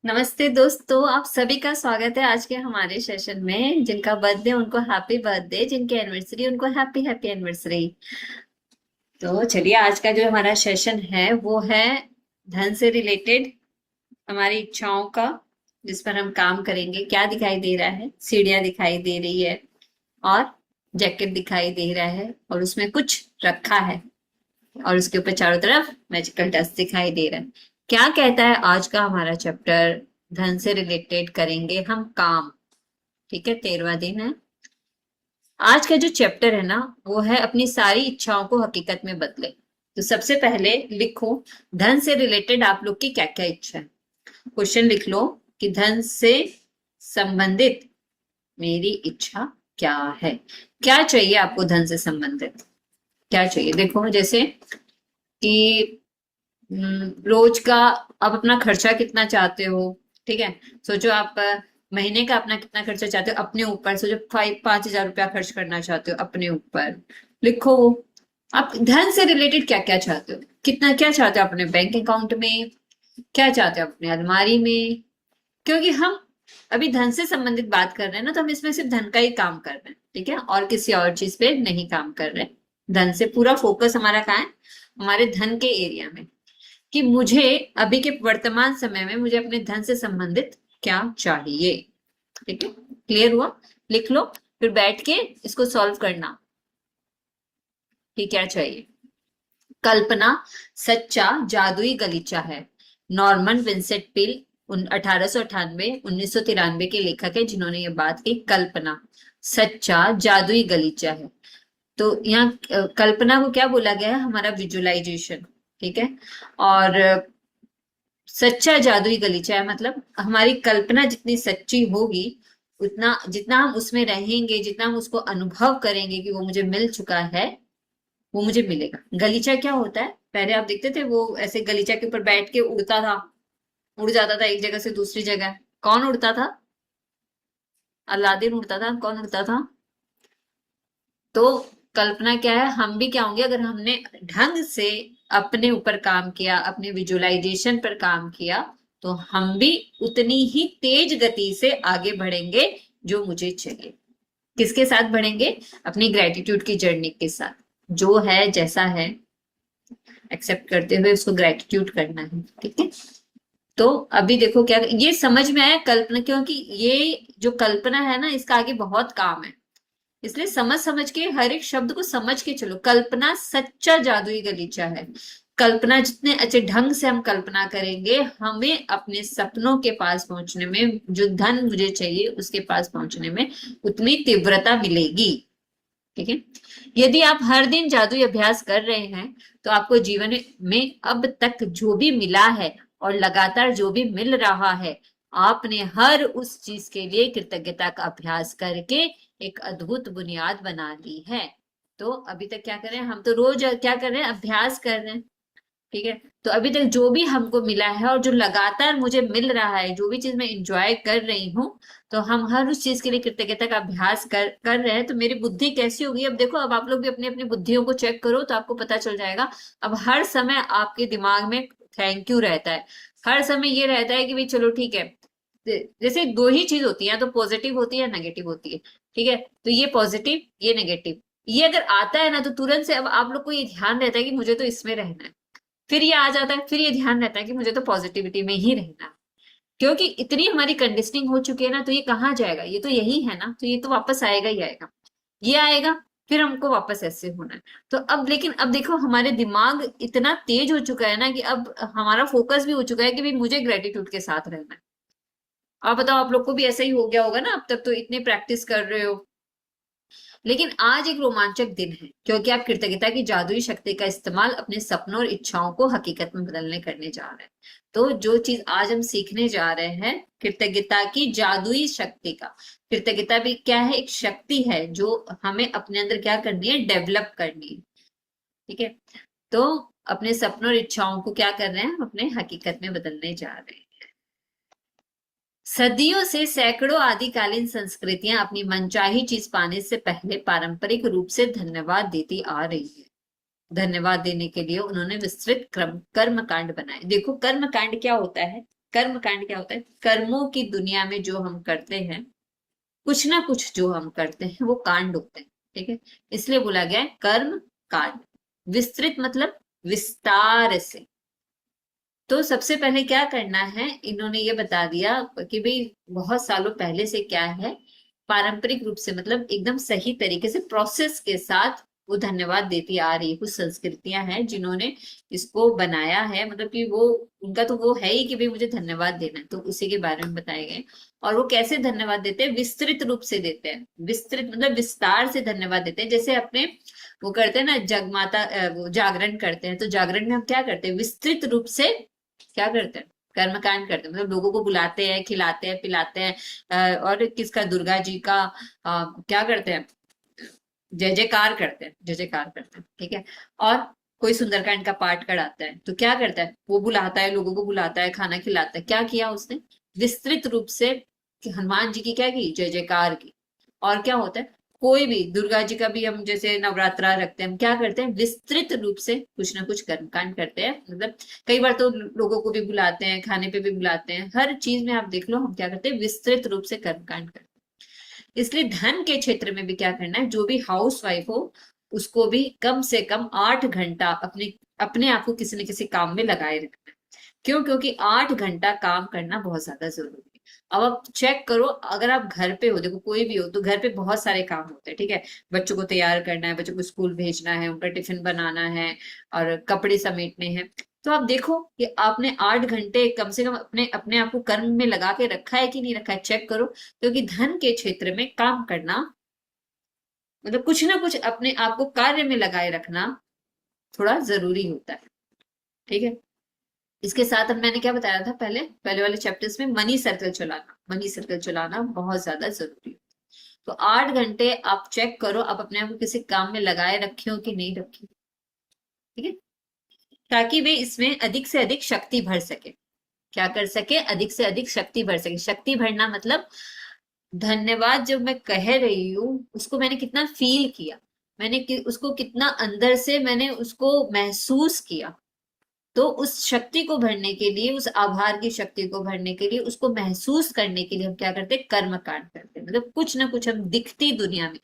नमस्ते दोस्तों, आप सभी का स्वागत है आज के हमारे सेशन में। जिनका बर्थडे उनको हैप्पी बर्थडे, जिनकी एनिवर्सरी उनको हैप्पी हैप्पी एनिवर्सरी। तो चलिए, आज का जो हमारा सेशन है वो है धन से रिलेटेड, हमारी इच्छाओं का, जिस पर हम काम करेंगे। क्या दिखाई दे रहा है? सीढ़ियां दिखाई दे रही है और जैकेट दिखाई दे रहा है और उसमें कुछ रखा है और उसके ऊपर चारों तरफ मैजिकल डस्ट दिखाई दे रहा है। क्या कहता है आज का हमारा चैप्टर? धन से रिलेटेड करेंगे हम काम। ठीक है, 13वां दिन है। आज का जो चैप्टर है ना, वो है अपनी सारी इच्छाओं को हकीकत में बदले। तो सबसे पहले लिखो, धन से रिलेटेड आप लोग की क्या क्या इच्छा है। क्वेश्चन लिख लो कि धन से संबंधित मेरी इच्छा क्या है। क्या चाहिए आपको धन से संबंधित? क्या चाहिए? देखो, जैसे कि रोज का आप अपना खर्चा कितना चाहते हो। ठीक है, सोचो आप महीने का अपना कितना खर्चा चाहते हो अपने ऊपर। सोचो 5,000 रुपया खर्च करना चाहते हो अपने ऊपर। लिखो वो। आप धन से रिलेटेड क्या क्या चाहते हो, कितना क्या चाहते हो अपने बैंक अकाउंट में, क्या चाहते हो अपने अलमारी में। क्योंकि हम अभी धन से संबंधित बात कर रहे हैं ना, तो हम इसमें सिर्फ धन का ही काम कर रहे हैं। ठीक है, और किसी और चीज पे नहीं काम कर रहे हैं। धन से पूरा फोकस हमारा कहाँ है? हमारे धन के एरिया में, कि मुझे अभी के वर्तमान समय में मुझे अपने धन से संबंधित क्या चाहिए। ठीक है, क्लियर हुआ? लिख लो, फिर बैठ के इसको सॉल्व करना कि क्या चाहिए। कल्पना सच्चा जादुई गलीचा है। नॉर्मन विंसेंट पील 1898 1993 के लेखक है जिन्होंने ये बात की। कल्पना सच्चा जादुई गलीचा है। तो यहाँ कल्पना को क्या बोला गया है? हमारा विजुअलाइजेशन। ठीक है, और सच्चा जादुई गलीचा है मतलब हमारी कल्पना जितनी सच्ची होगी, उतना जितना हम उसमें रहेंगे, जितना हम उसको अनुभव करेंगे कि वो मुझे मिल चुका है, वो मुझे मिलेगा। गलीचा क्या होता है? पहले आप देखते थे वो ऐसे गलीचा के ऊपर बैठ के उड़ता था, उड़ जाता था एक जगह से दूसरी जगह। कौन उड़ता था? अलादीन उड़ता था। कौन उड़ता था? तो कल्पना क्या है? हम भी क्या होंगे अगर हमने ढंग से अपने ऊपर काम किया, अपने विजुअलाइजेशन पर काम किया, तो हम भी उतनी ही तेज गति से आगे बढ़ेंगे जो मुझे चाहिए। किसके साथ बढ़ेंगे? अपनी ग्रेटिट्यूड की जर्नी के साथ। जो है जैसा है एक्सेप्ट करते हुए उसको ग्रेटिट्यूड करना है। ठीक है, तो अभी देखो क्या ये समझ में आया कल्पना, क्योंकि ये जो कल्पना है ना, इसका आगे बहुत काम है। इसलिए समझ समझ के हर एक शब्द को समझ के चलो। कल्पना सच्चा जादुई गलीचा है। कल्पना जितने अच्छे ढंग से हम कल्पना करेंगे, हमें अपने सपनों के पास पहुंचने में, जो धन मुझे चाहिए उसके पास पहुंचने में उतनी तीव्रता मिलेगी। ठीक है, यदि आप हर दिन जादुई अभ्यास कर रहे हैं, तो आपको जीवन में अब तक जो भी मिला है और लगातार जो भी मिल रहा है, आपने हर उस चीज के लिए कृतज्ञता का अभ्यास करके एक अद्भुत बुनियाद बना ली है। तो अभी तक क्या कर रहे हैं हम? तो रोज क्या कर रहे हैं? अभ्यास कर रहे हैं। ठीक है, तो अभी तक जो भी हमको मिला है और जो लगातार मुझे मिल रहा है, जो भी चीज मैं इंजॉय कर रही हूँ, तो हम हर उस चीज के लिए कृतज्ञता का अभ्यास कर रहे हैं। तो मेरी बुद्धि कैसी होगी? अब देखो, अब आप लोग भी अपनी अपनी बुद्धियों को चेक करो तो आपको पता चल जाएगा। अब हर समय आपके दिमाग में थैंक यू रहता है। हर समय ये रहता है कि भाई चलो ठीक है। जैसे दो ही चीज होती है, या तो पॉजिटिव होती है या नेगेटिव होती है। ठीक है, तो ये पॉजिटिव, ये नेगेटिव, ये अगर आता है ना, तो तुरंत से अब आप लोग को ये ध्यान रहता है कि मुझे तो इसमें रहना है। फिर ये आ जाता है, फिर ये ध्यान रहता है कि मुझे तो पॉजिटिविटी में ही रहना है। क्योंकि इतनी हमारी कंडीशनिंग हो चुकी है ना, तो ये कहाँ जाएगा? ये तो यही है ना, तो ये तो वापस आएगा ही आएगा। ये आएगा, फिर हमको वापस ऐसे होना है। तो अब लेकिन अब देखो, हमारे दिमाग इतना तेज हो चुका है ना, कि अब हमारा फोकस भी हो चुका है कि भाई मुझे ग्रेटिट्यूड के साथ रहना है। आप बताओ, आप लोग को भी ऐसा ही हो गया होगा ना? अब तक तो इतने प्रैक्टिस कर रहे हो। लेकिन आज एक रोमांचक दिन है, क्योंकि आप कृतज्ञता की जादुई शक्ति का इस्तेमाल अपने सपनों और इच्छाओं को हकीकत में बदलने करने जा रहे हैं। तो जो चीज आज हम सीखने जा रहे हैं, कृतज्ञता की जादुई शक्ति का। कृतज्ञता भी क्या है? एक शक्ति है जो हमें अपने अंदर क्या करनी है? डेवलप करनी है। ठीक है, तो अपने सपनों और इच्छाओं को क्या कर रहे हैं? हम अपने हकीकत में बदलने जा रहे हैं। सदियों से सैकड़ों आदिकालीन संस्कृतियां अपनी मनचाही चीज पाने से पहले पारंपरिक रूप से धन्यवाद देती आ रही है। धन्यवाद देने के लिए उन्होंने विस्तृत कर्म कांड बनाए। देखो, कर्म कांड क्या होता है? कर्म कांड क्या होता है? कर्मों की दुनिया में जो हम करते हैं, कुछ ना कुछ जो हम करते हैं वो कांड होते हैं, ठीक है। इसलिए बोला गया है कर्म कांड। विस्तृत मतलब विस्तार से। तो सबसे पहले क्या करना है, इन्होंने ये बता दिया कि भाई बहुत सालों पहले से क्या है, पारंपरिक रूप से मतलब एकदम सही तरीके से प्रोसेस के साथ वो धन्यवाद देती आ रही है। कुछ संस्कृतियां हैं जिन्होंने इसको बनाया है, मतलब कि वो उनका तो वो है ही कि भाई मुझे धन्यवाद देना है, तो उसी के बारे में बताए गए। और वो कैसे धन्यवाद देते हैं? विस्तृत रूप से देते हैं। विस्तृत मतलब विस्तार से धन्यवाद देते हैं। जैसे अपने वो करते हैं ना जगमाता, वो जागरण करते हैं, तो जागरण में हम क्या करते हैं? विस्तृत रूप से क्या करते हैं? कर्मकांड करते हैं, मतलब लोगों को बुलाते हैं, खिलाते हैं, पिलाते हैं। और किसका? दुर्गा जी का क्या करते हैं? जय जयकार करते हैं, जय जयकार करते हैं, ठीक है। और कोई सुंदरकांड का पाठ कराता है तो क्या करता है? वो बुलाता है, लोगों को बुलाता है, खाना खिलाता है। क्या किया उसने? विस्तृत रूप से कि हनुमान जी की क्या की? जय जयकार की। और क्या होता है? कोई भी दुर्गा जी का भी हम जैसे नवरात्रा रखते हैं, हम क्या करते हैं? विस्तृत रूप से कुछ ना कुछ कर्मकांड करते हैं। मतलब कई बार तो लोगों को भी बुलाते हैं, खाने पे भी बुलाते हैं, हर चीज में आप देख लो हम क्या करते हैं? विस्तृत रूप से कर्मकांड करते हैं। इसलिए धन के क्षेत्र में भी क्या करना है? जो भी हाउस वाइफ हो उसको भी कम से कम 8 घंटा अपने अपने आप को किसी न किसी काम में लगाए रखना है। क्यों? क्योंकि 8 घंटा काम करना बहुत ज्यादा जरूरी है। अब आप चेक करो, अगर आप घर पे हो, देखो कोई भी हो तो घर पे बहुत सारे काम होते हैं, ठीक है। बच्चों को तैयार करना है, बच्चों को स्कूल भेजना है, उनका टिफिन बनाना है, और कपड़े समेटने हैं। तो आप देखो कि आपने 8 घंटे कम से कम अपने अपने आप को कर्म में लगा के रखा है कि नहीं रखा है, चेक करो। क्योंकि धन के क्षेत्र में काम करना मतलब कुछ ना कुछ अपने आप को कार्य में लगाए रखना थोड़ा जरूरी होता है, ठीक है। इसके साथ अब मैंने क्या बताया था पहले पहले वाले चैप्टर्स में? मनी सर्कल चलाना, मनी सर्कल चलाना बहुत ज्यादा जरूरी है। तो 8 घंटे आप चेक करो आप अपने आप को किसी काम में लगाए रखे हो कि नहीं रखे, ठीक है। ताकि वे इसमें अधिक से अधिक शक्ति भर सके। क्या कर सके? अधिक से अधिक शक्ति भर सके। शक्ति भरना मतलब धन्यवाद जब मैं कह रही हूँ उसको मैंने कितना फील किया, उसको कितना अंदर से मैंने उसको महसूस किया। तो उस शक्ति को भरने के लिए, उस आभार की शक्ति को भरने के लिए, उसको महसूस करने के लिए हम क्या करते हैं? कर्म कांड करते हैं। मतलब कुछ ना कुछ हम दिखती दुनिया में,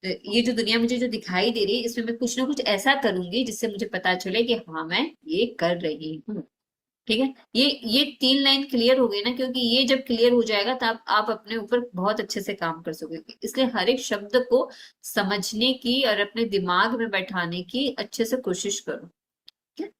तो ये जो दुनिया मुझे जो दिखाई दे रही है इसमें मैं कुछ ना कुछ ऐसा करूंगी जिससे मुझे पता चले कि हाँ मैं ये कर रही हूँ, ठीक है। ये 3 लाइन क्लियर हो गई ना? क्योंकि ये जब क्लियर हो जाएगा तो आप अपने ऊपर बहुत अच्छे से काम कर सकोगे। इसलिए हर एक शब्द को समझने की और अपने दिमाग में बैठाने की अच्छे से कोशिश करो, ठीक है?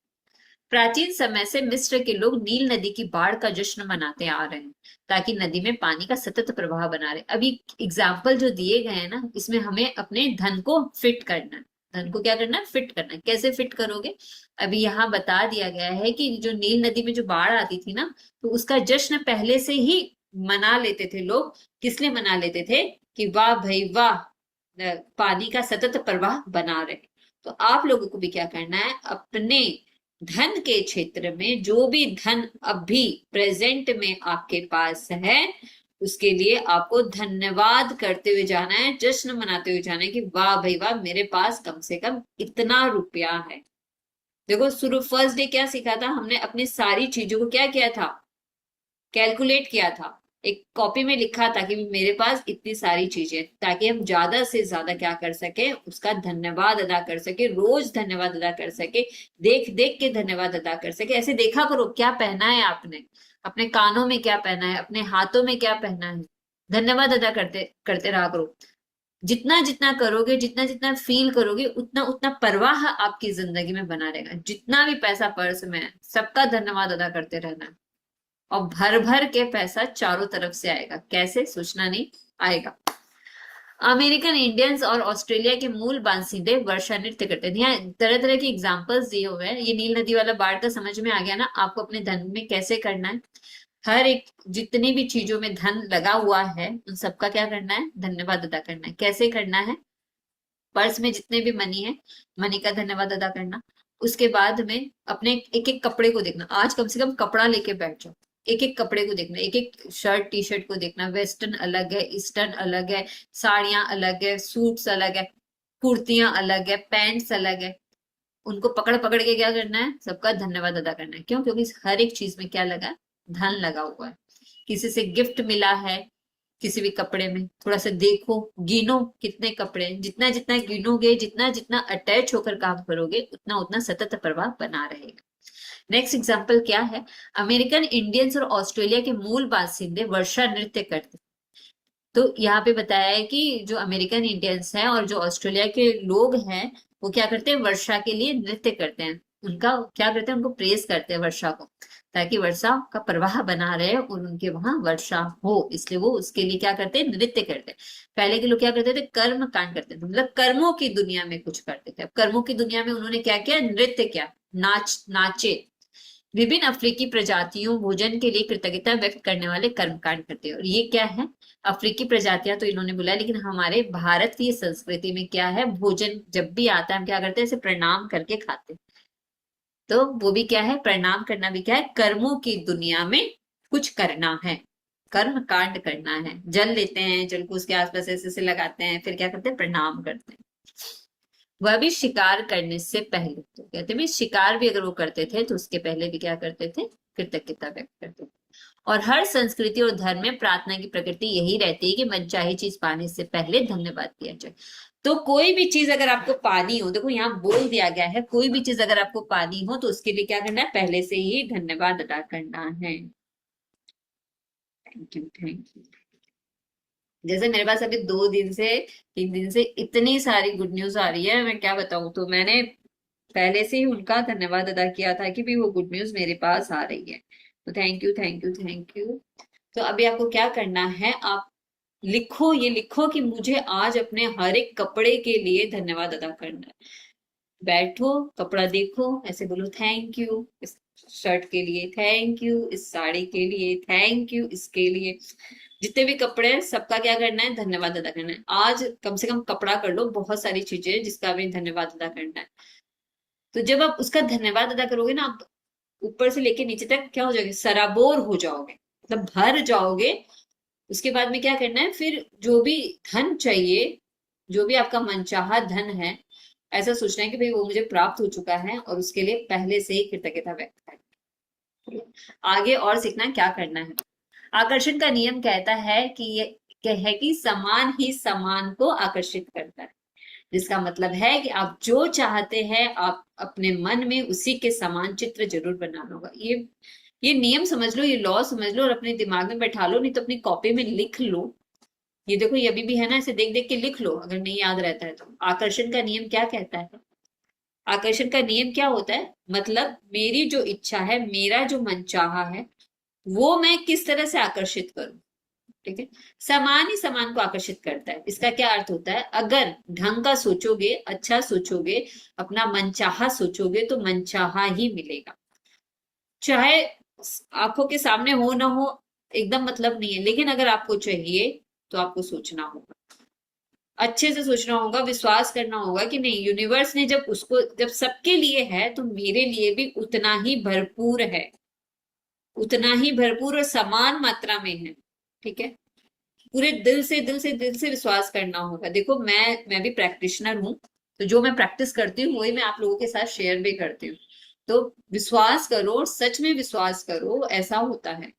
प्राचीन समय से मिस्र के लोग नील नदी की बाढ़ का जश्न मनाते आ रहे हैं, ताकि नदी में पानी का सतत प्रवाह बना रहे। अभी एग्जाम्पल जो दिए गए हैं ना, इसमें हमें अपने धन को फिट करना है। धन को क्या करना है? फिट करना है। कैसे फिट करोगे? अभी यहाँ बता दिया गया है कि जो नील नदी में जो बाढ़ आती थी ना, तो उसका जश्न पहले से ही मना लेते थे लोग। किस लिए मना लेते थे? कि वाह भाई वाह, पानी का सतत प्रवाह बना रहे। तो आप लोगों को भी क्या करना है? अपने धन के क्षेत्र में जो भी धन अभी प्रेजेंट में आपके पास है उसके लिए आपको धन्यवाद करते हुए जाना है, जश्न मनाते हुए जाना है कि वाह भाई वाह, मेरे पास कम से कम इतना रुपया है। देखो शुरू फर्स्ट डे क्या सीखा था हमने? अपनी सारी चीजों को क्या किया था? कैलकुलेट किया था। एक कॉपी में लिखा था कि मेरे पास इतनी सारी चीजें, ताकि हम ज्यादा से ज्यादा क्या कर सके? उसका धन्यवाद अदा कर सके, रोज धन्यवाद अदा कर सके, देख देख के धन्यवाद अदा कर सके। ऐसे देखा करो क्या पहना है आपने, अपने कानों में क्या पहना है, अपने हाथों में क्या पहना है, धन्यवाद अदा करते करते रहा करो। जितना जितना करोगे, जितना जितना फील करोगे, उतना उतना प्रवाह आपकी जिंदगी में बना रहेगा। जितना भी पैसा पर्स में है सबका धन्यवाद अदा करते रहना है, और भर भर के पैसा चारों तरफ से आएगा। कैसे? सोचना नहीं, आएगा। अमेरिकन इंडियंस और ऑस्ट्रेलिया के मूल बासिंदे वर्षा नृत्य करते हैं। यहाँ तरह तरह के एग्जाम्पल्स दिए हुए हैं। ये नील नदी वाला बाढ़ का समझ में आ गया ना आपको? अपने धन में कैसे करना है? हर एक जितनी भी चीजों में धन लगा हुआ है उन सबका क्या करना है? धन्यवाद अदा करना है। कैसे करना है? पर्स में जितने भी मनी है, मनी का धन्यवाद अदा करना। उसके बाद में अपने एक एक कपड़े को देखना। आज कम से कम कपड़ा लेके बैठ जाओ। एक एक कपड़े को देखना, एक एक शर्ट टी शर्ट को देखना। वेस्टर्न अलग है, ईस्टर्न अलग है, साड़ियां अलग है, सूट्स अलग है, कुर्तियां अलग है, पैंट्स अलग है। उनको पकड़ पकड़ के क्या करना है? सबका धन्यवाद अदा करना है। क्यों? क्योंकि हर एक चीज में क्या लगा है? धन लगा हुआ है, किसी से गिफ्ट मिला है, किसी भी कपड़े में थोड़ा सा देखो, गिनो कितने कपड़े हैं, जितना जितना गिनोगे, जितना जितना अटैच होकर काम करोगे, उतना उतना सतत प्रभाव बना रहेगा। नेक्स्ट एग्जाम्पल क्या है, अमेरिकन इंडियंस और ऑस्ट्रेलिया के मूल बासिंदे वर्षा नृत्य करते। तो यहाँ पे बताया है कि जो अमेरिकन इंडियंस हैं और जो ऑस्ट्रेलिया के लोग हैं, वो क्या करते हैं, वर्षा के लिए नृत्य करते हैं। उनका क्या करते हैं, उनको प्रेज करते हैं वर्षा को, ताकि वर्षा का प्रवाह बना रहे और उनके वहां वर्षा हो, इसलिए वो उसके लिए क्या करते हैं, नृत्य करते हैं। पहले के लोग क्या करते थे, कर्म कांड करते थे, मतलब कर्मों की दुनिया में कुछ करते थे। अब कर्मों की दुनिया में उन्होंने क्या किया, नृत्य किया, नाचे। विभिन्न अफ्रीकी प्रजातियों भोजन के लिए कृतज्ञता व्यक्त करने वाले कर्मकांड करते हैं। और ये क्या है, अफ्रीकी प्रजातियां तो इन्होंने बोला, लेकिन हमारे भारतीय संस्कृति में क्या है, भोजन जब भी आता है हम क्या करते हैं, इसे प्रणाम करके खाते हैं। तो वो भी क्या है, प्रणाम करना भी क्या है, कर्मों की दुनिया में कुछ करना है, कर्म कांड करना है। जल लेते हैं, जल को उसके आसपास ऐसे ऐसे लगाते हैं, फिर क्या करते हैं, प्रणाम करते हैं। वह भी शिकार करने से पहले, तो कहते हैं शिकार भी अगर वो करते थे तो उसके पहले भी क्या करते थे, कृतज्ञता व्यक्त करते थे। और हर संस्कृति और धर्म में प्रार्थना की प्रकृति यही रहती है कि मनचाही चीज पाने से पहले धन्यवाद दिया जाए। तो कोई भी चीज अगर आपको पानी हो, देखो यहाँ बोल दिया गया है, कोई भी चीज अगर आपको पानी हो तो उसके लिए क्या करना है, पहले से ही धन्यवाद अदा करना है। Thank you, thank you. जैसे मेरे पास अभी 2 दिन से, 3 दिन से इतनी सारी गुड न्यूज आ रही है, मैं क्या बताऊं, तो मैंने पहले से ही उनका धन्यवाद अदा किया था कि भी वो गुड न्यूज मेरे पास आ रही है। तो thank you, thank you, thank you. तो अभी आपको क्या करना है, आप लिखो, ये लिखो कि मुझे आज अपने हर एक कपड़े के लिए धन्यवाद अदा करना है। बैठो, कपड़ा देखो, ऐसे बोलो थैंक यू, इस शर्ट के लिए थैंक यू, इस साड़ी के लिए थैंक यू, इसके लिए, जितने भी कपड़े हैं सबका क्या करना है, धन्यवाद अदा करना है। आज कम से कम कपड़ा कर लो, बहुत सारी चीजें जिसका भी धन्यवाद अदा करना है। तो जब आप उसका धन्यवाद अदा करोगे ना, आप ऊपर से लेके नीचे तक क्या हो जाओगे, सराबोर हो जाओगे, मतलब भर जाओगे। उसके बाद में क्या करना है, फिर जो भी धन चाहिए, जो भी आपका मनचाहा धन है, ऐसा सोचना है कि भाई वो मुझे प्राप्त हो चुका है, और उसके लिए पहले से ही कृतज्ञता व्यक्त करना है। आगे और सीखना क्या करना है। आकर्षण का नियम कहता है कि समान ही समान को आकर्षित करता है, जिसका मतलब है कि आप जो चाहते हैं, आप अपने मन में उसी के समान चित्र जरूर बनाना होगा। ये नियम समझ लो, ये लॉ समझ लो और अपने दिमाग में बैठा लो, नहीं तो अपनी कॉपी में लिख लो। ये देखो, ये अभी भी है ना, इसे देख देख के लिख लो अगर नहीं याद रहता है तो। आकर्षण का नियम क्या कहता है, आकर्षण का नियम क्या होता है, मतलब मेरी जो इच्छा है, मेरा जो मनचाहा है, वो मैं किस तरह से आकर्षित करूं। ठीक है, समान ही समान को आकर्षित करता है। इसका क्या अर्थ होता है, अगर ढंग का सोचोगे, अच्छा सोचोगे, अपना मनचाहा सोचोगे, तो मनचाहा ही मिलेगा। चाहे आंखों के सामने हो ना हो, एकदम मतलब नहीं है, लेकिन अगर आपको चाहिए तो आपको सोचना होगा, अच्छे से सोचना होगा, विश्वास करना होगा कि नहीं, यूनिवर्स ने जब उसको, जब सबके लिए है तो मेरे लिए भी उतना ही भरपूर है, उतना ही भरपूर और समान मात्रा में है। ठीक है, पूरे दिल से दिल से दिल से विश्वास करना होगा। देखो, मैं भी प्रैक्टिशनर हूँ, तो जो मैं प्रैक्टिस करती हूँ वही मैं आप लोगों के साथ शेयर भी करती हूँ। तो विश्वास करो, सच में विश्वास करो, ऐसा होता है।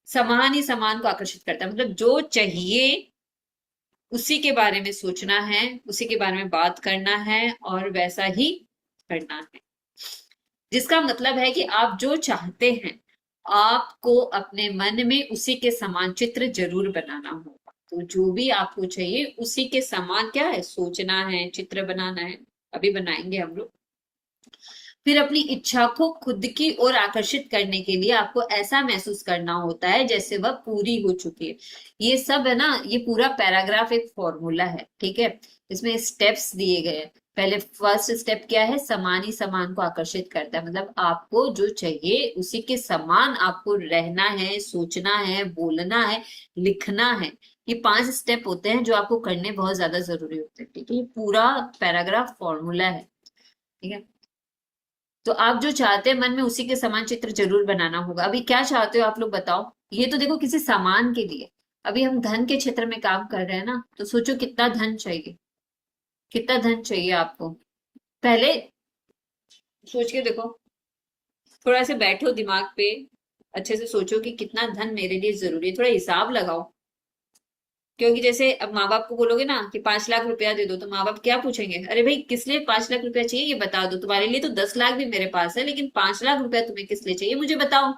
समान ही समान को आकर्षित करता है, मतलब जो चाहिए उसी के बारे में सोचना है, उसी के बारे में बात करना है और वैसा ही करना है। जिसका मतलब है कि आप जो चाहते हैं, आपको अपने मन में उसी के समान चित्र जरूर बनाना होगा। तो जो भी आपको चाहिए उसी के समान क्या है, सोचना है, चित्र बनाना है। अभी बनाएंगे हम लोग। फिर अपनी इच्छा को खुद की ओर आकर्षित करने के लिए आपको ऐसा महसूस करना होता है जैसे वह पूरी हो चुकी है। ये सब है ना, ये पूरा पैराग्राफ एक फॉर्मूला है। ठीक है, इसमें स्टेप्स दिए गए हैं। पहले फर्स्ट स्टेप क्या है, समान ही समान को आकर्षित करता है, मतलब आपको जो चाहिए उसी के समान आपको रहना है, सोचना है, बोलना है, लिखना है। ये 5 स्टेप होते हैं जो आपको करने बहुत ज्यादा जरूरी होते हैं। ठीक है, ये पूरा पैराग्राफ फॉर्मूला है। ठीक है, तो आप जो चाहते हैं मन में उसी के समान चित्र जरूर बनाना होगा। अभी क्या चाहते हो आप लोग बताओ। ये तो देखो किसी सामान के लिए, अभी हम धन के क्षेत्र में काम कर रहे हैं ना, तो सोचो कितना धन चाहिए, कितना धन चाहिए आपको। पहले सोच के देखो, थोड़ा से बैठो दिमाग पे, अच्छे से सोचो कि कितना धन मेरे लिए जरूरी है, थोड़ा हिसाब लगाओ। क्योंकि जैसे अब माँ बाप को बोलोगे ना कि 5 लाख रुपया दे दो, तो माँ बाप क्या पूछेंगे, अरे भाई किस लिए 5 लाख रुपया चाहिए ये बता दो, तुम्हारे लिए तो 10 लाख भी मेरे पास है, लेकिन 5 लाख रुपया तुम्हें किस लिए चाहिए मुझे बताओ।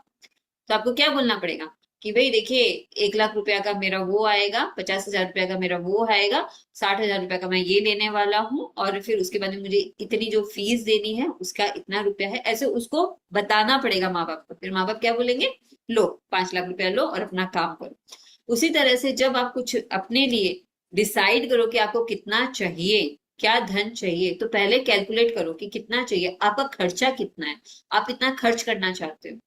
तो आपको क्या बोलना पड़ेगा कि भाई देखिए, 1 लाख रुपया का मेरा वो आएगा, 50 हजार रुपया का मेरा वो आएगा, 60 हजार रुपया का मैं ये लेने वाला हूँ, और फिर उसके बाद में मुझे इतनी जो फीस देनी है उसका इतना रुपया है, ऐसे उसको बताना पड़ेगा माँ बाप को। फिर माँ बाप क्या बोलेंगे, लो 5 लाख रुपया लो और अपना काम करो। उसी तरह से जब आप कुछ अपने लिए डिसाइड करो कि आपको कितना चाहिए, क्या धन चाहिए, तो पहले कैलकुलेट करो कि कितना चाहिए, आपका खर्चा कितना है, आप कितना खर्च करना चाहते हो।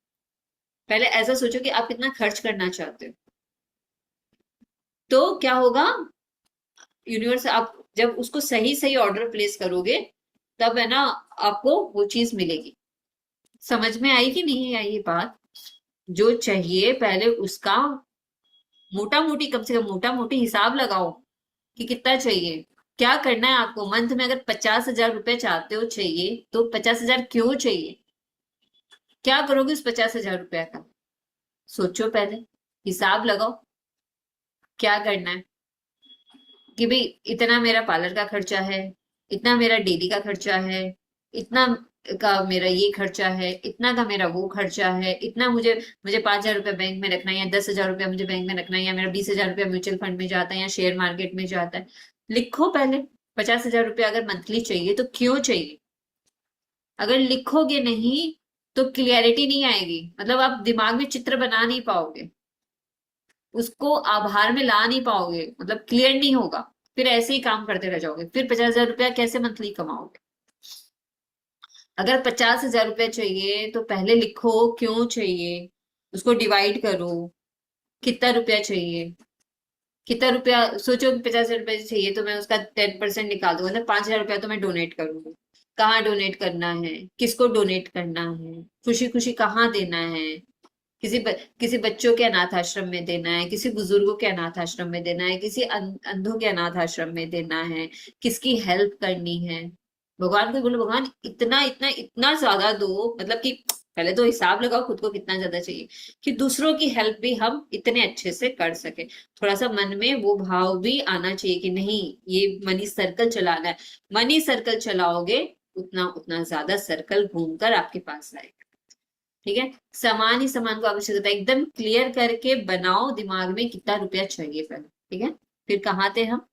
पहले ऐसा सोचो कि आप कितना खर्च करना चाहते हो। तो क्या होगा, यूनिवर्स आप जब उसको सही सही ऑर्डर प्लेस करोगे, तब है ना आपको वो चीज मिलेगी। समझ में आई कि नहीं आई ये बात? जो चाहिए पहले उसका मोटा मोटी, कम से कम मोटा मोटी हिसाब लगाओ कि कितना चाहिए। क्या करना है आपको मंथ में, अगर 50 हजार रुपए चाहते हो चाहिए, तो 50 हजार क्यों चाहिए, क्या करोगे उस 50 हजार रुपया का, सोचो पहले, हिसाब लगाओ क्या करना है। कि भाई इतना मेरा पार्लर का खर्चा है, इतना मेरा डेली का खर्चा है, इतना का मेरा ये खर्चा है, इतना का मेरा वो खर्चा है, इतना मुझे मुझे 5 हजार रुपया बैंक में रखना है, या 10 हजार रुपया मुझे बैंक में रखना है, या मेरा 20 हजार रुपया म्यूचुअल फंड में जाता है या शेयर मार्केट में जाता है। लिखो पहले, 50 हजार रुपया अगर मंथली चाहिए तो क्यों चाहिए। अगर लिखोगे नहीं तो क्लियरिटी नहीं आएगी, मतलब आप दिमाग में चित्र बना नहीं पाओगे, उसको आभार में ला नहीं पाओगे, मतलब क्लियर नहीं होगा। फिर ऐसे ही काम करते रह जाओगे, फिर 50 हजार रुपया कैसे मंथली कमाओगे। अगर 50 हजार रुपया चाहिए तो पहले लिखो क्यों चाहिए, उसको डिवाइड करो, कितना रुपया चाहिए, कितना रुपया, सोचो कि 50 हजार रुपये चाहिए तो मैं उसका 10% निकाल दूंगा, मतलब 5 हजार रुपया तो मैं डोनेट करूंगी। कहाँ डोनेट करना है, किसको डोनेट करना है, खुशी खुशी कहाँ देना है, किसी बच्चों के अनाथ आश्रम में देना है, किसी बुजुर्गों के अनाथ आश्रम में देना है, किसी अंधों के अनाथ आश्रम में देना है, किसकी हेल्प करनी है। भगवान को बोलो भगवान इतना इतना इतना ज्यादा दो, मतलब कि पहले तो हिसाब लगाओ खुद को कितना ज्यादा चाहिए, कि दूसरों की हेल्प भी हम इतने अच्छे से कर सके। थोड़ा सा मन में वो भाव भी आना चाहिए कि नहीं, ये मनी सर्कल चलाना है। मनी सर्कल चलाओगे उतना उतना ज्यादा सर्कल घूमकर आपके पास आएगा। ठीक है, समान ही समान को आवश्यकता एकदम क्लियर करके बनाओ दिमाग में कितना रुपया चाहिए पहले। ठीक है, फिर कहाँ थे हम।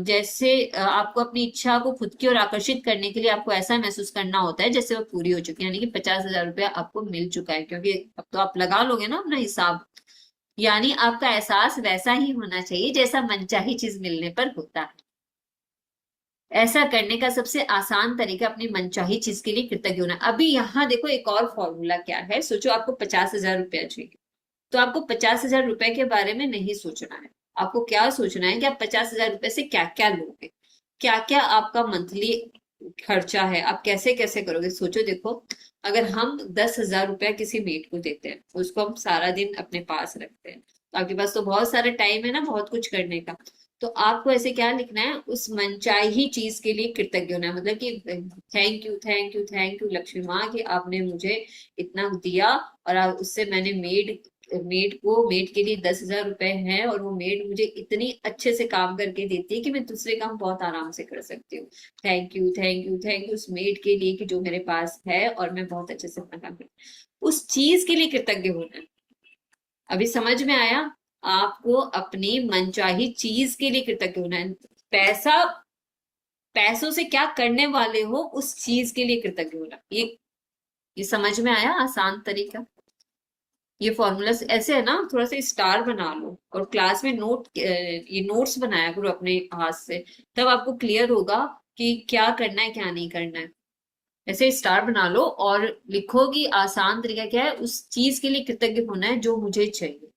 जैसे आपको अपनी इच्छा को खुद की ओर आकर्षित करने के लिए आपको ऐसा महसूस करना होता है जैसे वो पूरी हो चुकी है, यानी कि 50 हजार रुपया आपको मिल चुका है, क्योंकि अब तो आप लगा लोगे ना अपना हिसाब। यानी आपका एहसास वैसा ही होना चाहिए जैसा मनचाही चीज मिलने पर होता है। ऐसा करने का सबसे आसान तरीका अपनी मनचाही चीज के लिए कृतज्ञ होना। अभी यहाँ देखो एक और फॉर्मूला क्या है, सोचो आपको 50 हजार रुपया चाहिए, तो आपको 50 हजार रुपए के बारे में नहीं सोचना है। आपको क्या सोचना है कि आप 50 हजार रुपए से क्या क्या लोगे, क्या क्या आपका मंथली खर्चा है, आप कैसे कैसे करोगे। सोचो देखो, अगर हम 10 हजार रुपया किसी मेट को देते हैं, उसको हम सारा दिन अपने पास रखते हैं, तो आपके पास तो बहुत सारा टाइम है ना बहुत कुछ करने का। तो आपको ऐसे क्या लिखना है, उस मनचाही चीज के लिए कृतज्ञ होना है, मतलब कि thank you thank you thank you Lakshmi माँ कि आपने मुझे इतना दिया, और उससे मैंने मेड के लिए 10 हजार रुपए हैं, और वो मेड मुझे इतनी अच्छे से काम करके देती है कि मैं दूसरे काम बहुत आराम से कर सकती हूँ। Thank you thank you thank you उस मेड के लिए कि जो मेरे पास है और मैं बहुत अच्छे से अपना काम करती हूँ। उस चीज के लिए कृतज्ञ होना है। अभी समझ में आया, आपको अपनी मनचाही चीज के लिए कृतज्ञ होना है। पैसा, पैसों से क्या करने वाले हो उस चीज के लिए कृतज्ञ होना, ये समझ में आया आसान तरीका। ये फॉर्मूला ऐसे है ना, थोड़ा सा स्टार बना लो और क्लास में ये नोट्स बनाया करो अपने हाथ से, तब आपको क्लियर होगा कि क्या करना है क्या नहीं करना है। ऐसे स्टार बना लो और लिखो कि आसान तरीका क्या है, उस चीज के लिए कृतज्ञ होना है जो मुझे चाहिए।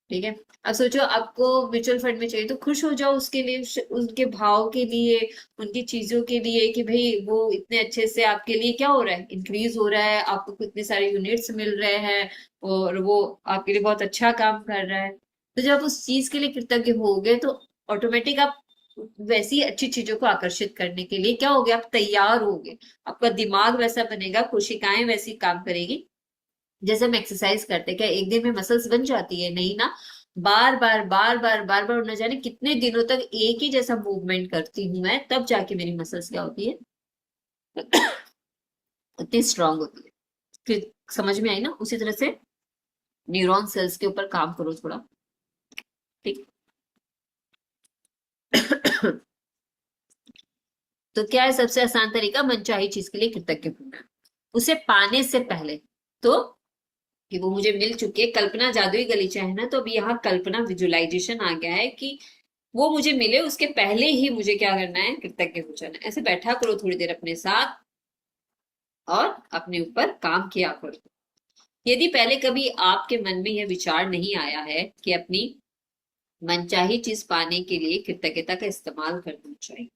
ठीक है, अब सोचो आपको म्यूचुअल फंड में चाहिए, तो खुश हो जाओ उसके लिए, उनके भाव के लिए, उनकी चीजों के लिए, कि भाई वो इतने अच्छे से आपके लिए क्या हो रहा है, इंक्रीज हो रहा है, आपको कितने सारे यूनिट्स मिल रहे हैं, और वो आपके लिए बहुत अच्छा काम कर रहा है। तो जब आप उस चीज के लिए कृतज्ञ होगे तो ऑटोमेटिक आप वैसी अच्छी चीजों को आकर्षित करने के लिए क्या होगे, आप तैयार होगे, आपका दिमाग वैसा बनेगा, कोशिकाएं वैसी काम करेगी जैसे हम एक्सरसाइज करते, क्या एक दिन में मसल्स बन जाती है? नहीं ना। बार बार बार बार बार बार, न जाने कितने दिनों तक एक ही जैसा मूवमेंट करती हूँ मैं, तब जाके मेरी मसल्स क्या होती है, इतनी स्ट्रांग होती है। फिर समझ में आई ना? उसी तरह से न्यूरॉन सेल्स के ऊपर काम करो थोड़ा। ठीक। तो क्या है सबसे आसान तरीका मनचाही चीज के लिए कृतज्ञ होना? उसे पाने से पहले, तो कि वो मुझे मिल चुकी है, कल्पना जादुई गलीचा है ना, तो अभी यहाँ कल्पना विजुअलाइजेशन आ गया है कि वो मुझे मिले, उसके पहले ही मुझे क्या करना है, कृतज्ञ हो जाना है। ऐसे बैठा करो थोड़ी देर अपने साथ और अपने ऊपर काम किया करो। यदि पहले कभी आपके मन में यह विचार नहीं आया है कि अपनी मनचाही चीज पाने के लिए कृतज्ञता का इस्तेमाल करना चाहिए।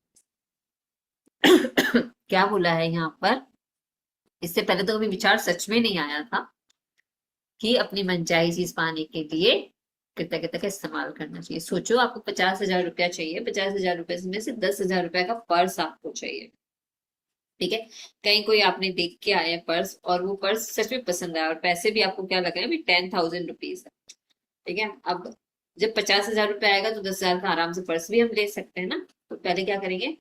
क्या बोला है यहाँ पर? इससे पहले तो कभी विचार सच में नहीं आया था कि अपनी मनचाही चीज पाने के लिए कृतज्ञता का इस्तेमाल करना चाहिए। सोचो, आपको 50,000 रुपया चाहिए, 50,000 रुपए में से 10,000 रुपए का पर्स आपको चाहिए। ठीक है। कहीं कोई आपने देख के आया पर्स, और वो पर्स सच में पसंद आया, और पैसे भी आपको क्या लगा है, अभी 10,000 रुपीज है। ठीक है। अब जब 50,000 रुपए आएगा तो 10,000 का आराम से पर्स भी हम ले सकते हैं ना। तो पहले क्या करेंगे,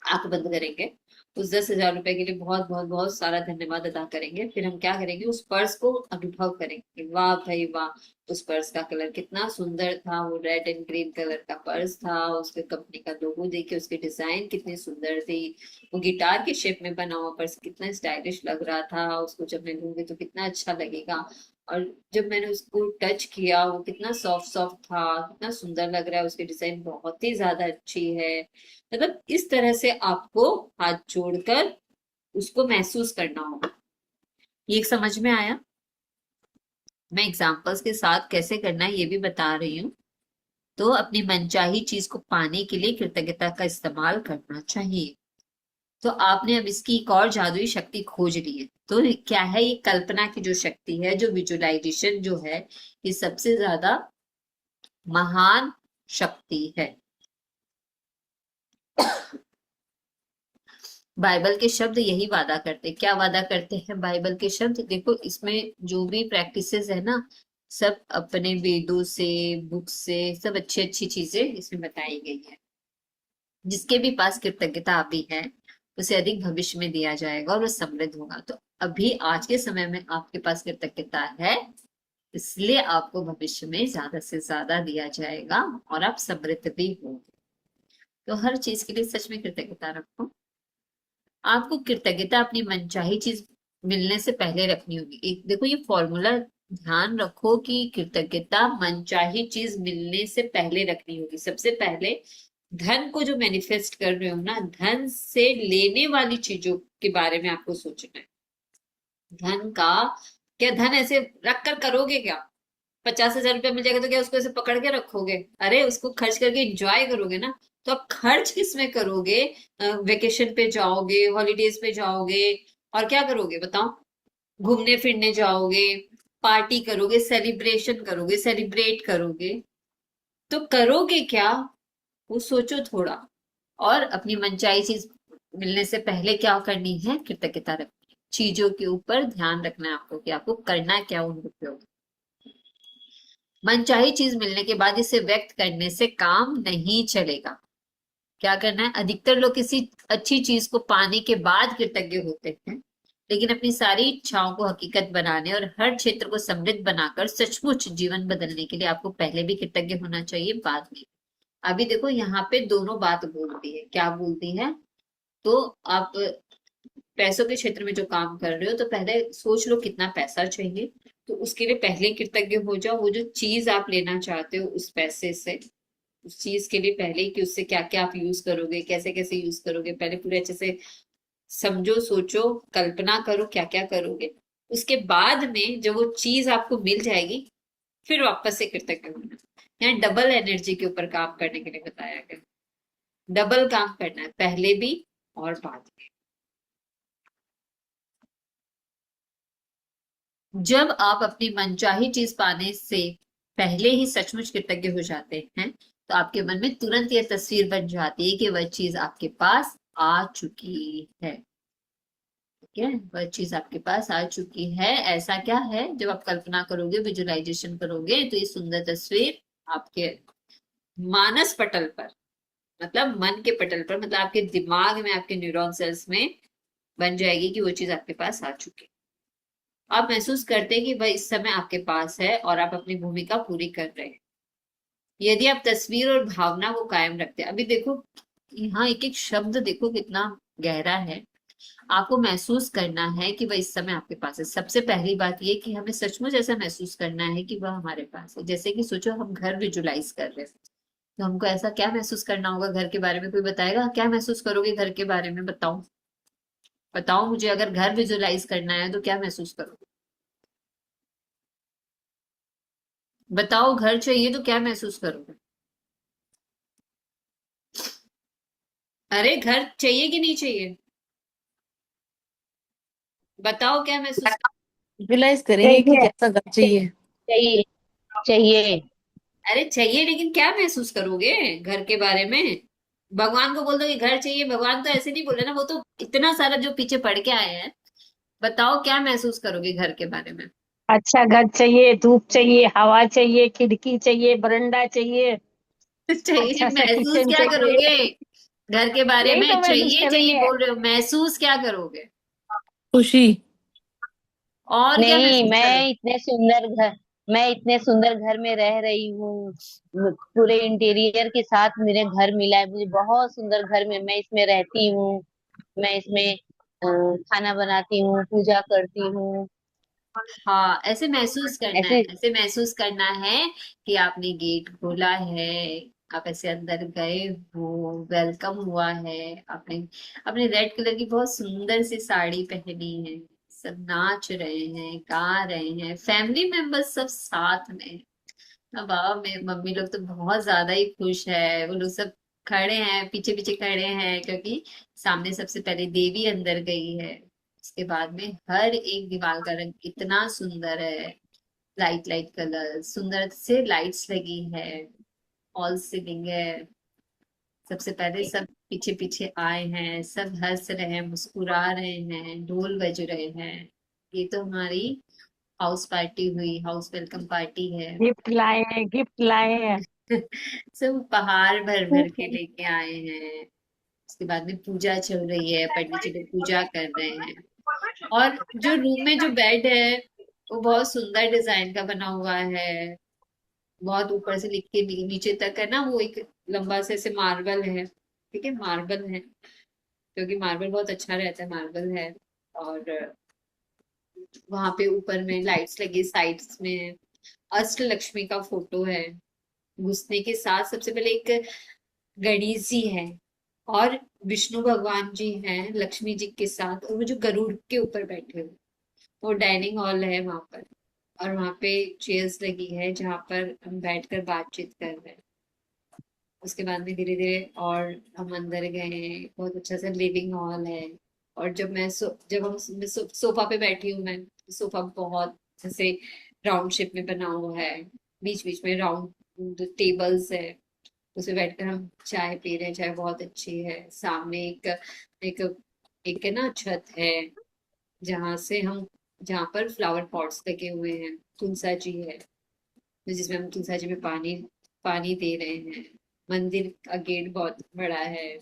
आंख बंद करेंगे, उस 10,000 रुपए के लिए बहुत बहुत बहुत सारा धन्यवाद अदा करेंगे। फिर हम क्या करेंगे, उस पर्स को अनुभव करेंगे। वाह भाई वाह, उस पर्स का कलर कितना सुंदर था, वो रेड एंड ग्रीन कलर का पर्स था। उसके कंपनी का लोगो देखिए, उसकी डिजाइन कितनी सुंदर थी। वो गिटार के शेप में बना हुआ पर्स कितना स्टाइलिश लग रहा था, उसको जब मैं लूंगी तो कितना अच्छा लगेगा। और जब मैंने उसको टच किया, वो कितना सॉफ्ट सॉफ्ट था, कितना सुंदर लग रहा है, उसकी डिजाइन बहुत ही ज्यादा अच्छी है। मतलब इस तरह से आपको हाथ जोड़कर उसको महसूस करना होगा। ये एक समझ में आया? मैं एग्जांपल्स के साथ कैसे करना है ये भी बता रही हूँ। तो अपनी मनचाही चीज को पाने के लिए कृतज्ञता का इस्तेमाल करना चाहिए। तो आपने अब इसकी एक और जादुई शक्ति खोज ली है। तो क्या है ये? कल्पना की जो शक्ति है, जो विजुअलाइजेशन जो है, ये सबसे ज्यादा महान शक्ति है। बाइबल के शब्द यही वादा करते हैं। क्या वादा करते हैं बाइबल के शब्द? देखो, इसमें जो भी प्रैक्टिसेस है ना, सब अपने वेदों से, बुक से, सब अच्छी अच्छी चीजें इसमें बताई गई है। जिसके भी पास कृतज्ञता अभी है, उसे अधिक भविष्य में दिया जाएगा और वो समृद्ध होगा। तो अभी आज के समय में आपके पास कृतज्ञता है, इसलिए आपको भविष्य में ज्यादा से ज्यादा दिया जाएगा और आप समृद्ध भी होंगे। तो हर चीज के लिए सच में कृतज्ञता रखो। आपको कृतज्ञता अपनी मनचाही चीज मिलने से पहले रखनी होगी। एक देखो, ये फॉर्मूला ध्यान रखो कि कृतज्ञता मनचाही चीज मिलने से पहले रखनी होगी। सबसे पहले धन को जो मैनिफेस्ट कर रहे हो ना, धन से लेने वाली चीजों के बारे में आपको सोचना है। धन का क्या, धन ऐसे रख कर करोगे क्या? 50,000 रुपया मिल जाएगा तो क्या उसको ऐसे पकड़ के रखोगे? अरे उसको खर्च करके एंजॉय करोगे ना। तो आप खर्च किस में करोगे? वेकेशन पे जाओगे, हॉलीडेज पे जाओगे, और क्या करोगे बताओ? घूमने फिरने जाओगे, पार्टी करोगे, सेलिब्रेशन करोगे, सेलिब्रेट करोगे। तो करोगे क्या, वो सोचो थोड़ा। और अपनी मनचाही चीज मिलने से पहले क्या करनी है, कृतज्ञता रखनी है। चीजों के ऊपर ध्यान रखना है आपको कि आपको करना क्या उन उपयोग। मनचाही चीज मिलने के बाद इसे व्यक्त करने से काम नहीं चलेगा। क्या करना है? अधिकतर लोग किसी अच्छी चीज को पाने के बाद कृतज्ञ होते हैं, लेकिन अपनी सारी इच्छाओं को हकीकत बनाने और हर क्षेत्र को समृद्ध बनाकर सचमुच जीवन बदलने के लिए आपको पहले भी कृतज्ञ होना चाहिए, बाद में। अभी देखो, यहाँ पे दोनों बात बोलती है। क्या बोलती है? तो आप पैसों के क्षेत्र में जो काम कर रहे हो, तो पहले सोच लो कितना पैसा चाहिए। तो उसके लिए पहले कृतज्ञ हो जाओ। वो जो चीज आप लेना चाहते हो उस पैसे से, उस चीज के लिए पहले ही कि उससे क्या क्या आप यूज करोगे, कैसे कैसे यूज करोगे, पहले पूरे अच्छे से समझो, सोचो, कल्पना करो क्या क्या करोगे। उसके बाद में जब वो चीज आपको मिल जाएगी, फिर वापस से कृतज्ञ होना। यहाँ डबल एनर्जी के ऊपर काम करने के लिए बताया गया। डबल काम करना है, पहले भी और बाद में। जब आप अपनी मनचाही चीज पाने से पहले ही सचमुच कृतज्ञ हो जाते हैं, तो आपके मन में तुरंत यह तस्वीर बन जाती है कि वह चीज आपके पास आ चुकी है। ठीक है, वह चीज आपके पास आ चुकी है। ऐसा क्या है, जब आप कल्पना करोगे, विजुअलाइजेशन करोगे, तो ये सुंदर तस्वीर आपके मानस पटल पर, मतलब मन के पटल पर, मतलब आपके दिमाग में, आपके न्यूरॉन सेल्स में बन जाएगी कि वो चीज आपके पास आ चुकी है। आप महसूस करते हैं कि वह इस समय आपके पास है और आप अपनी भूमिका पूरी कर रहे हैं। यदि आप तस्वीर और भावना को कायम रखते हैं, अभी देखो यहाँ एक एक शब्द देखो कितना गहरा है। आपको महसूस करना है कि वह इस समय आपके पास है। सबसे पहली बात ये कि हमें सचमुच ऐसा महसूस करना है कि वह हमारे पास है। जैसे कि सोचो हम घर विजुलाइज कर रहे हैं, तो हमको ऐसा क्या महसूस करना होगा घर के बारे में? कोई बताएगा क्या महसूस करोगे घर के बारे में? बताओ, बताओ मुझे, अगर घर विजुलाइज करना है तो क्या महसूस करोगे? बताओ, घर चाहिए तो क्या महसूस करोगे? अरे घर चाहिए कि नहीं चाहिए? बताओ क्या महसूस विजुलाइज करेंगे कि चाहिए। कैसा घर चाहिए। चाहिए। चाहिए। अरे चाहिए, लेकिन क्या महसूस करोगे घर के बारे में? भगवान को बोल दो कि घर चाहिए, भगवान तो ऐसे नहीं बोले ना, वो तो इतना सारा जो पीछे पढ़ के आए हैं। बताओ क्या महसूस करोगे घर के बारे में? अच्छा घर चाहिए, धूप चाहिए, हवा चाहिए, खिड़की चाहिए, बरामदा चाहिए, चाहिए, अच्छा सा महसूस किचन क्या चाहिए। करोगे घर के बारे यही में? तो महसूस चाहिए चाहिए करेंगे। बोल रहे हो, महसूस क्या करोगे? खुशी। और क्या नहीं, महसूस करोगे? मैं इतने सुंदर घर में रह रही हूँ। पूरे इंटीरियर के साथ मेरे घर मिला है, मुझे बहुत सुंदर घर में मैं इसमें रहती हूँ। मैं इसमें खाना बनाती हूँ, पूजा करती हूँ। हाँ, ऐसे महसूस करना है, ऐसे। ऐसे महसूस करना है कि आपने गेट खोला है, आप ऐसे अंदर गए हो, वेलकम हुआ है। आपने अपने रेड कलर की बहुत सुंदर सी साड़ी पहनी है, सब नाच रहे हैं, गा रहे हैं, फैमिली मेंबर्स सब साथ में। अब बाबा मेरे मम्मी लोग तो बहुत ज्यादा ही खुश है, वो लोग सब खड़े हैं, पीछे पीछे खड़े हैं, क्योंकि सामने सबसे पहले देवी अंदर गई है। उसके बाद में हर एक दीवार का रंग इतना सुंदर है, लाइट लाइट कलर, सुंदर से लाइट्स लगी है, ऑल सीलिंग है। सबसे पहले सब पीछे पीछे आए हैं, सब हंस रहे हैं, मुस्कुरा रहे हैं, ढोल बज रहे हैं। ये तो हमारी हाउस पार्टी हुई, हाउस वेलकम पार्टी है। गिफ्ट लाए हैं, गिफ्ट लाए हैं। सब उपहार भर भर के लेके आए हैं। उसके बाद में पूजा चल रही है, पंडित जी लोग पूजा कर रहे हैं। और जो रूम में जो बेड है, वो बहुत सुंदर डिजाइन का बना हुआ है। बहुत ऊपर से लिख के नीचे तक है ना, वो एक लंबा से ऐसे मार्बल है। ठीक है, मार्बल है, क्योंकि मार्बल बहुत अच्छा रहता है, मार्बल है। और वहां पे ऊपर में लाइट्स लगी, साइड्स में अष्ट लक्ष्मी का फोटो है। घुसने के साथ सबसे पहले एक गणेश जी है, और विष्णु भगवान जी हैं लक्ष्मी जी के साथ, और वो जो गरुड़ के ऊपर बैठे हुए, वो डाइनिंग हॉल है वहां पर। और वहां पे चेयर्स लगी है जहां पर हम बैठकर बातचीत कर रहे हैं। उसके बाद में धीरे धीरे और हम अंदर गए, बहुत अच्छा सा लिविंग हॉल है। और जब मैं सोफा पे बैठी हूँ मैं, सोफा बहुत ऐसे राउंड शेप में बना हुआ है, बीच बीच में राउंड टेबल्स है, उसमें बैठकर हम चाय पी रहे हैं। चाय बहुत अच्छी है। सामने एक एक है ना छत है, जहाँ से हम जहाँ पर फ्लावर पॉट्स लगे हुए हैं, तुलसा जी है, तो जिसमें हम तुलसा जी में पानी पानी दे रहे हैं। मंदिर का गेट बहुत बड़ा है,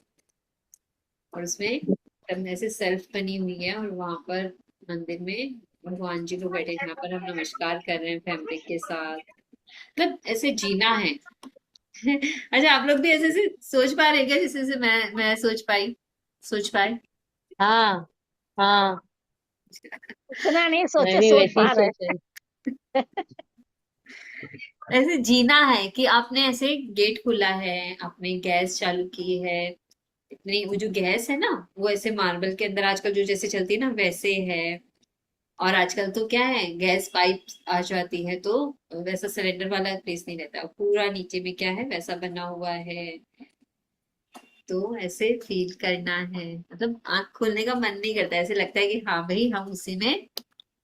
और उसमें एकदम ऐसे सेल्फ बनी हुई है, और वहां पर मंदिर में भगवान जी लोग बैठे हैं, जहाँ पर हम नमस्कार कर रहे हैं फैमिली के साथ। मतलब ऐसे जीना है। अच्छा, आप लोग भी ऐसे ऐसे सोच पा रहे हैं क्या, जैसे जैसे मैं सोच पाए? हाँ। हाँ। इतना नहीं मैं सोचे, भी सोच वैसे ही पा रहे सोच रही हैं। ऐसे जीना है कि आपने ऐसे गेट खोला है, आपने गैस चालू की है, इतनी वो जो गैस है ना, वो ऐसे मार्बल के अंदर आजकल जो जैसे चलती है ना, वैसे है। और आजकल तो क्या है, गैस पाइप आ जाती है, तो वैसा सिलेंडर वाला प्लेस नहीं रहता, पूरा नीचे में क्या है वैसा बना हुआ है। तो ऐसे फील करना है, मतलब आंख खोलने का मन नहीं करता, ऐसे लगता है कि हाँ भाई हम उसी में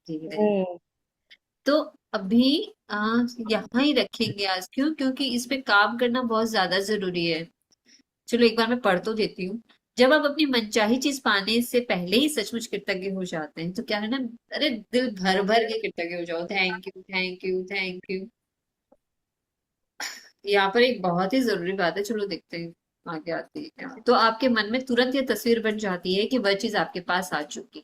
जी रहे हैं। हम्म। तो अभी यहाँ ही रखेंगे आज, क्यों? क्योंकि इस पे काम करना बहुत ज्यादा जरूरी है। चलो एक बार मैं पढ़ तो देती हूँ। जब आप अपनी मनचाही चीज पाने से पहले ही सचमुच कृतज्ञ हो जाते हैं तो क्या है ना, अरे दिल भर भर के कृतज्ञ हो जाओ, thank you thank you thank you. यहाँ पर एक बहुत ही जरूरी बात है, चलो देखते हैं आगे आती है क्या। तो आपके मन में तुरंत ये तस्वीर बन जाती है कि वह चीज आपके पास आ चुकी।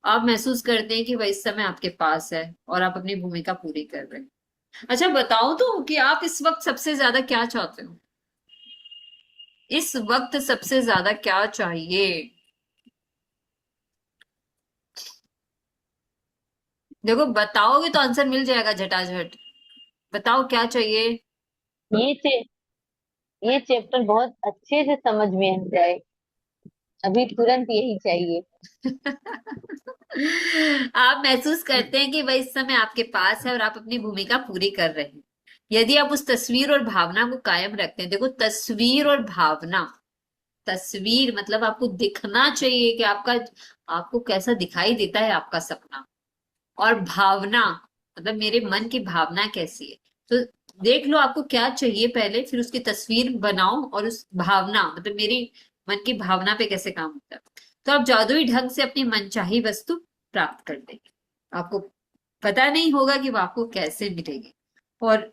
आप महसूस करते हैं कि वह इस समय आपके पास है और आप अपनी भूमिका पूरी कर रहे हैं। अच्छा बताओ तो कि आप इस वक्त सबसे ज्यादा क्या चाहते हो? इस वक्त सबसे ज्यादा क्या चाहिए? देखो बताओगे तो आंसर मिल जाएगा झटाझट। बताओ क्या चाहिए। ये चे, ये चैप्टर बहुत अच्छे से समझ में आ जाए। अभी तुरंत यही चाहिए। आप महसूस करते हैं कि वह इस समय आपके पास है और आप अपनी भूमिका पूरी कर रहे हैं। यदि आप उस तस्वीर और भावना को कायम रखते हैं, देखो तस्वीर और भावना, तस्वीर मतलब आपको दिखना चाहिए कि आपका, आपको कैसा दिखाई देता है आपका सपना। और भावना मतलब मेरे मन की भावना कैसी है। तो देख लो आपको क्या चाहिए पहले, फिर उसकी तस्वीर बनाओ और उस भावना मतलब मेरी मन की भावना पे कैसे काम होता है। तो आप जादुई ढंग से अपनी मनचाही वस्तु प्राप्त कर लेंगे। आपको पता नहीं होगा कि वो आपको कैसे मिलेगी। और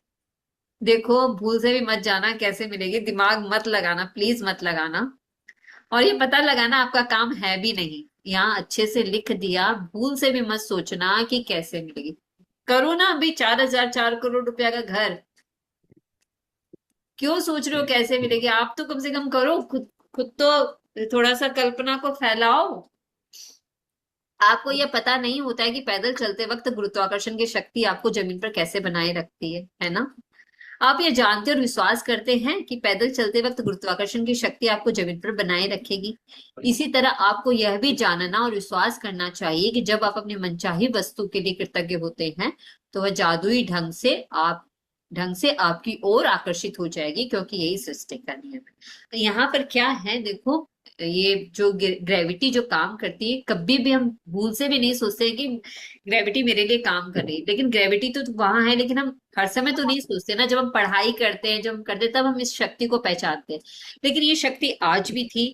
देखो भूल से भी मत जाना कैसे मिलेगी, दिमाग मत लगाना, प्लीज मत लगाना। और ये पता लगाना आपका काम है भी नहीं, यहाँ अच्छे से लिख दिया, भूल से भी मत सोचना कि कैसे मिलेगी। करो ना अभी 4,000 4 करोड़ रुपया का घर, क्यों सोच रहे हो कैसे मिलेगी? आप तो कम से कम करो, खुद खुद तो थोड़ा सा कल्पना को फैलाओ। आपको यह पता नहीं होता है कि पैदल चलते वक्त गुरुत्वाकर्षण की शक्ति आपको जमीन पर कैसे बनाए रखती है ना? आप ये जानते और विश्वास करते हैं कि पैदल चलते वक्त गुरुत्वाकर्षण की शक्ति आपको जमीन पर बनाए रखेगी। इसी तरह आपको यह भी जानना और विश्वास करना चाहिए कि जब आप अपनी मनचाही वस्तु के लिए कृतज्ञ होते हैं तो वह जादुई ढंग से आपकी ओर आकर्षित हो जाएगी, क्योंकि यही सृष्टि का नियम है। तो यहाँ पर क्या है देखो, ये जो ग्रेविटी जो काम करती है, कभी भी हम भूल से भी नहीं सोचते हैं कि ग्रेविटी मेरे लिए काम कर रही है। लेकिन ग्रेविटी तो वहां है, लेकिन हम हर समय तो नहीं सोचते ना। जब हम पढ़ाई करते हैं, जब हम करते हैं, तब हम इस शक्ति को पहचानते हैं। लेकिन ये शक्ति आज भी थी,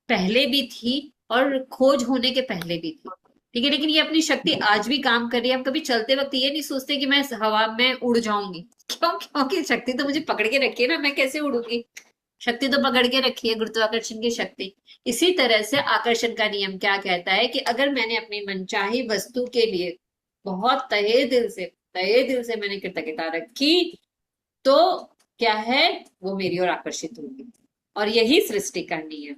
पहले भी थी, और खोज होने के पहले भी थी। ठीक है, लेकिन ये अपनी शक्ति आज भी काम कर रही है। हम कभी चलते वक्त ये नहीं सोचते कि मैं हवा में उड़ जाऊंगी। क्यों? क्योंकि शक्ति तो मुझे पकड़ के रखी है ना, मैं कैसे उड़ूंगी? शक्ति तो पकड़ के रखी है, गुरुत्वाकर्षण की शक्ति। इसी तरह से आकर्षण का नियम क्या कहता है कि अगर मैंने अपनी मनचाही वस्तु के लिए बहुत तहे दिल से मैंने कृतज्ञता रखी, तो क्या है, वो मेरी ओर आकर्षित होगी। और यही सृष्टि का नियम।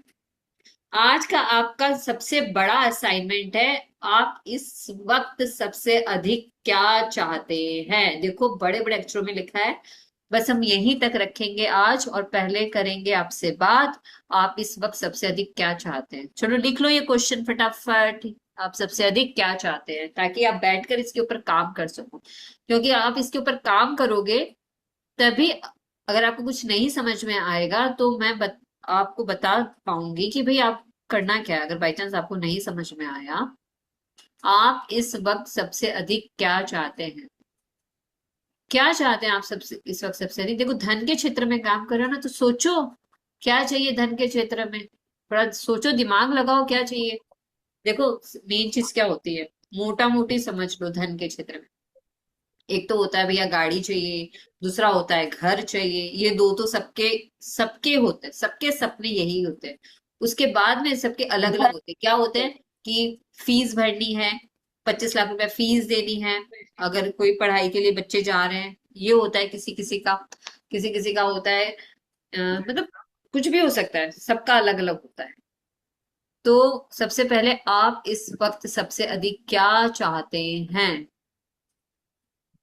आज का आपका सबसे बड़ा असाइनमेंट है, आप इस वक्त सबसे अधिक क्या चाहते हैं। देखो बड़े बड़े अक्षरों में लिखा है। बस हम यहीं तक रखेंगे आज, और पहले करेंगे आपसे बात। आप इस वक्त सबसे अधिक क्या चाहते हैं? चलो लिख लो ये क्वेश्चन फटाफट। आप सबसे अधिक क्या चाहते हैं, ताकि आप बैठकर इसके ऊपर काम कर सको। क्योंकि आप इसके ऊपर काम करोगे तभी, अगर आपको कुछ नहीं समझ में आएगा तो मैं आपको बता पाऊंगी कि भाई आप करना क्या है। अगर बाई चांस आपको नहीं समझ में आया, आप इस वक्त सबसे अधिक क्या चाहते हैं? क्या चाहते हैं आप सबसे इस वक्त सबसे अधिक? देखो धन के क्षेत्र में काम कर रहे हो ना, तो सोचो क्या चाहिए धन के क्षेत्र में। थोड़ा सोचो, दिमाग लगाओ, क्या चाहिए। देखो मेन चीज क्या होती है, मोटा मोटी समझ लो। धन के क्षेत्र में एक तो होता है भैया गाड़ी चाहिए, दूसरा होता है घर चाहिए। ये दो तो सबके सबके होते हैं, सबके सपने यही होते हैं। उसके बाद में सबके अलग अलग घर होते हैं। क्या होते हैं कि फीस भरनी है, 25 लाख रुपए फीस देनी है, अगर कोई पढ़ाई के लिए बच्चे जा रहे हैं, ये होता है किसी किसी का। किसी किसी का होता है मतलब कुछ भी हो सकता है, सबका अलग अलग होता है। तो सबसे पहले आप इस वक्त सबसे अधिक क्या चाहते हैं,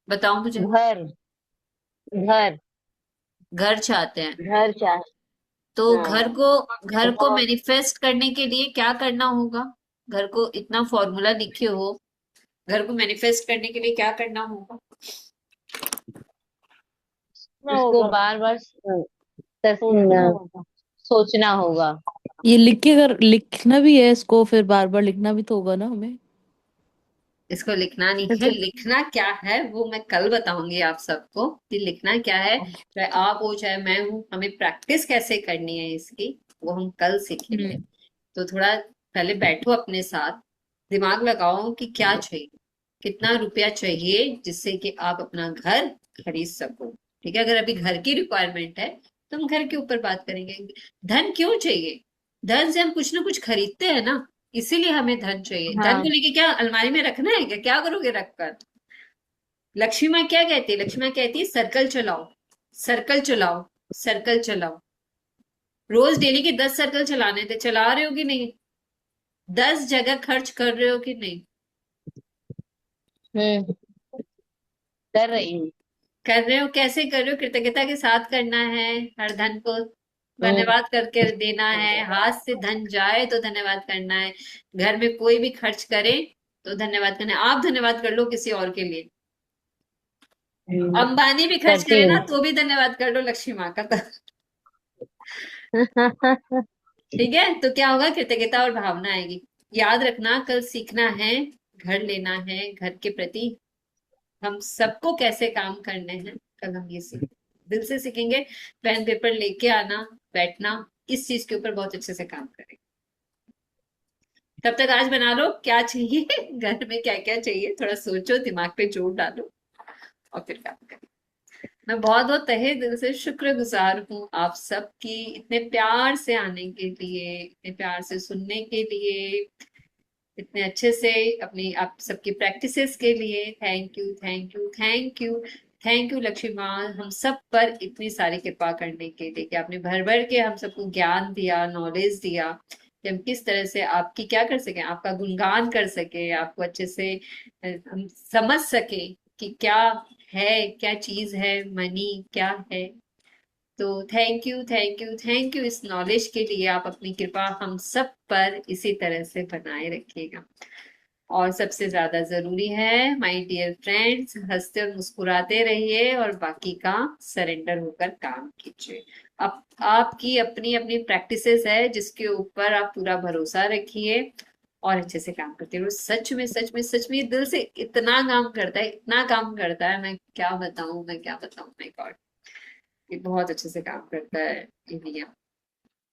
बताओ मुझे। घर घर घर चाहते हैं। घर चाह तो हाँ, घर को बहुत। मैनिफेस्ट करने के लिए क्या करना होगा? घर को इतना फॉर्मूला लिखे हो, घर को मैनिफेस्ट करने के लिए क्या करना होगा? उसको बार बार सोचना होगा। ये लिख के अगर लिखना भी है इसको, फिर बार बार लिखना भी तो होगा ना हमें। इसको लिखना नहीं है, जैसे लिखना क्या है वो मैं कल बताऊंगी आप सबको कि लिखना क्या है। चाहे आप हो चाहे मैं हूं, हमें प्रैक्टिस कैसे करनी है इसकी, वो हम कल सीखेंगे। हम्म। तो थोड़ा पहले बैठो अपने साथ, दिमाग लगाओ कि क्या चाहिए, कितना रुपया चाहिए जिससे कि आप अपना घर खरीद सको। ठीक है, अगर अभी घर की रिक्वायरमेंट है तो हम घर के ऊपर बात करेंगे। धन क्यों चाहिए? धन से हम कुछ ना कुछ खरीदते हैं ना, इसीलिए हमें धन चाहिए। धन को हाँ। लेके क्या अलमारी में रखना है क्या? क्या करोगे रखकर? लक्ष्मी माँ क्या कहती है? लक्ष्मी माँ कहती है सर्कल चलाओ, सर्कल चलाओ, सर्कल चलाओ। रोज डेली के 10 सर्कल चलाने थे, चला रहे हो कि नहीं? 10 जगह खर्च कर रहे हो कि नहीं? हम्म। कर रही हूँ। कर रहे हो, कैसे कर रहे हो? कृतज्ञता के साथ करना है, हर धन को हम्म। धन्यवाद करके देना है। हाथ से धन जाए तो धन्यवाद करना है। घर में कोई भी खर्च करे तो धन्यवाद करना है। आप धन्यवाद कर लो किसी और के लिए। हम्म। अंबानी भी खर्च करती करे ना हूँ। तो भी धन्यवाद कर लो लक्ष्मी माँ का। तो ठीक है, तो क्या होगा? कृतज्ञता और भावना आएगी। याद रखना, कल सीखना है, घर लेना है, घर के प्रति हम सबको कैसे काम करने हैं, कल हम ये सीखेंगे। दिल से सीखेंगे। पेन पेपर लेके आना, बैठना, इस चीज के ऊपर बहुत अच्छे से काम करेंगे। तब तक आज बना लो क्या चाहिए, घर में क्या क्या चाहिए, थोड़ा सोचो, दिमाग पे जोर डालो और फिर काम करें। मैं बहुत बहुत तहे दिल से शुक्रगुजार हूँ आप सबकी, इतने प्यार से आने के लिए, इतने प्यार से सुनने के लिए, इतने अच्छे से अपनी आप सबकी प्रैक्टिसेस के लिए। Thank you, thank you, thank you, thank you Lakshmi माँ, हम सब पर इतनी सारी कृपा करने के लिए कि आपने भर भर के हम सबको ज्ञान दिया, नॉलेज दिया कि हम किस तरह से आपकी क्या कर सकें, आपका गुणगान कर सके, आपको अच्छे से हम समझ सके कि क्या है, क्या चीज है मनी, क्या है। तो thank you, thank you, thank you इस नॉलेज के लिए। आप अपनी कृपा हम सब पर इसी तरह से बनाए रखिएगा। और सबसे ज्यादा जरूरी है माय डियर फ्रेंड्स, हंसते और मुस्कुराते रहिए और बाकी का सरेंडर होकर काम कीजिए। अब आपकी अपनी अपनी प्रैक्टिसेस है जिसके ऊपर आप पूरा भरोसा रखिए और अच्छे से काम करते रहो। सच में, सच में, सच में ये दिल से इतना काम करता है, इतना काम करता है, मैं क्या बताऊं, मैं क्या बताऊं, माय गॉड, ये बहुत अच्छे से काम करता है ये भैया।